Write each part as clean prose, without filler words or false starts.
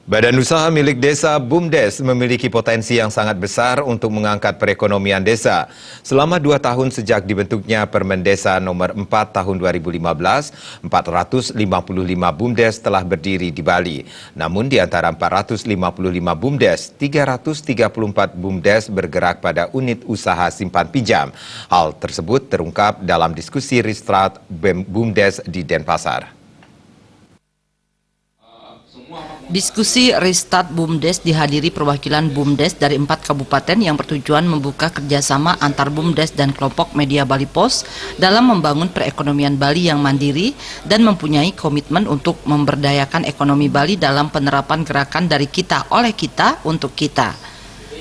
Badan usaha milik desa BUMDes memiliki potensi yang sangat besar untuk mengangkat perekonomian desa. Selama 2 tahun sejak dibentuknya Permen Desa nomor 4 tahun 2015, 455 BUMDes telah berdiri di Bali. Namun di antara 455 BUMDes, 334 BUMDes bergerak pada unit usaha simpan pinjam. Hal tersebut terungkap dalam diskusi Restart BUMDes di Denpasar. Diskusi Restart BUMDes dihadiri perwakilan BUMDes dari 4 kabupaten yang bertujuan membuka kerjasama antar BUMDes dan kelompok media Bali Post dalam membangun perekonomian Bali yang mandiri dan mempunyai komitmen untuk memberdayakan ekonomi Bali dalam penerapan gerakan dari kita oleh kita untuk kita.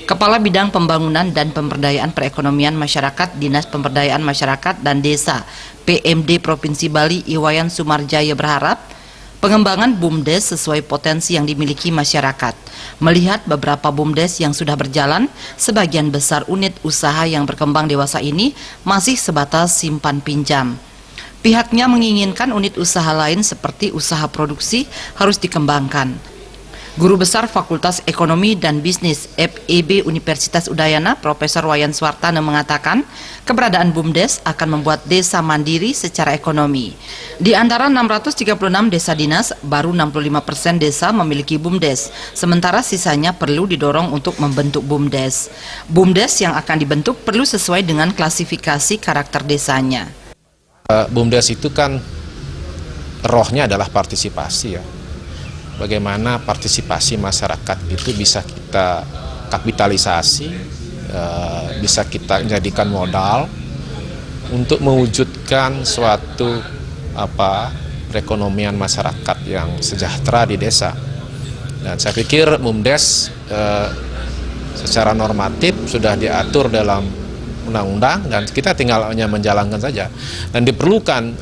Kepala Bidang Pembangunan dan Pemberdayaan Perekonomian Masyarakat Dinas Pemberdayaan Masyarakat dan Desa PMD Provinsi Bali Iwayan Sumarjaya berharap pengembangan BUMDes sesuai potensi yang dimiliki masyarakat. Melihat beberapa BUMDes yang sudah berjalan, sebagian besar unit usaha yang berkembang dewasa ini masih sebatas simpan pinjam. Pihaknya menginginkan unit usaha lain seperti usaha produksi harus dikembangkan. Guru Besar Fakultas Ekonomi dan Bisnis FEB Universitas Udayana, Profesor Wayan Swartana mengatakan, keberadaan BUMDes akan membuat desa mandiri secara ekonomi. Di antara 636 desa dinas, baru 65% desa memiliki BUMDes, sementara sisanya perlu didorong untuk membentuk BUMDes. BUMDes yang akan dibentuk perlu sesuai dengan klasifikasi karakter desanya. BUMDes itu kan rohnya adalah partisipasi ya. Bagaimana partisipasi masyarakat itu bisa kita kapitalisasi, bisa kita jadikan modal untuk mewujudkan suatu perekonomian masyarakat yang sejahtera di desa. Dan saya pikir BUMDes secara normatif sudah diatur dalam undang-undang dan kita tinggal hanya menjalankan saja. Dan diperlukan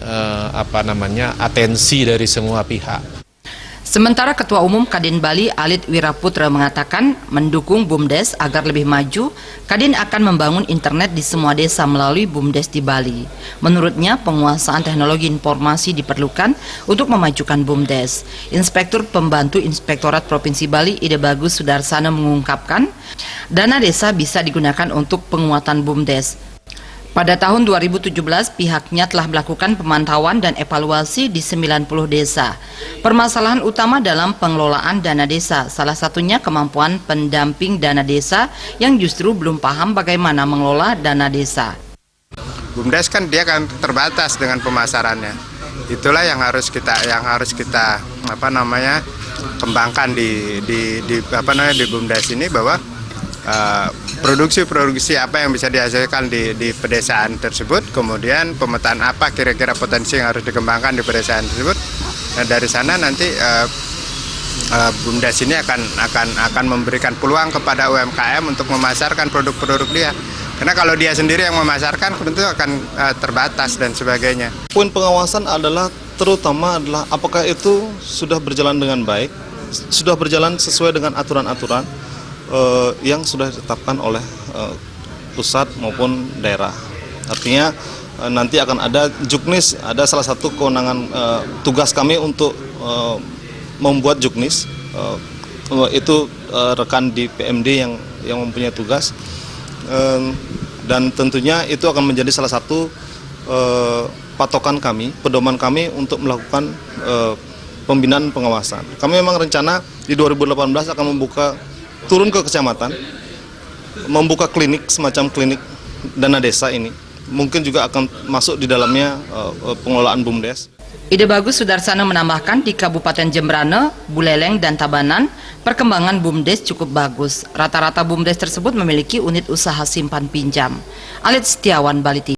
atensi dari semua pihak. Sementara Ketua Umum Kadin Bali Alit Wiraputra mengatakan mendukung BUMDes agar lebih maju, Kadin akan membangun internet di semua desa melalui BUMDes di Bali. Menurutnya penguasaan teknologi informasi diperlukan untuk memajukan BUMDes. Inspektur Pembantu Inspektorat Provinsi Bali Ide Bagus Sudarsana mengungkapkan, dana desa bisa digunakan untuk penguatan BUMDes. Pada tahun 2017, pihaknya telah melakukan pemantauan dan evaluasi di 90 desa. Permasalahan utama dalam pengelolaan dana desa, salah satunya kemampuan pendamping dana desa yang justru belum paham bagaimana mengelola dana desa. BUMDes kan dia kan terbatas dengan pemasarannya. Itulah yang harus kita kembangkan di BUMDes ini, bahwa produksi apa yang bisa dihasilkan di pedesaan tersebut, kemudian pemetaan apa kira-kira potensi yang harus dikembangkan di pedesaan tersebut. Nah, dari sana nanti BUMDes ini akan memberikan peluang kepada UMKM untuk memasarkan produk-produk dia. Karena kalau dia sendiri yang memasarkan, tentu akan terbatas dan sebagainya. Poin pengawasan terutama adalah apakah itu sudah berjalan dengan baik, sudah berjalan sesuai dengan aturan-aturan yang sudah ditetapkan oleh pusat maupun daerah. Artinya nanti akan ada juknis, ada salah satu kewenangan tugas kami untuk membuat juknis. Itu rekan di PMD yang mempunyai tugas, dan tentunya itu akan menjadi salah satu patokan kami, pedoman kami untuk melakukan pembinaan pengawasan. Kami memang rencana di 2018 akan turun ke kecamatan, membuka klinik, semacam klinik dana desa ini. Mungkin juga akan masuk di dalamnya pengelolaan BUMDes. Ide Bagus Sudarsana menambahkan di Kabupaten Jembrane, Buleleng, dan Tabanan, perkembangan BUMDes cukup bagus. Rata-rata BUMDes tersebut memiliki unit usaha simpan pinjam. Alit Setiawan, Bali TV.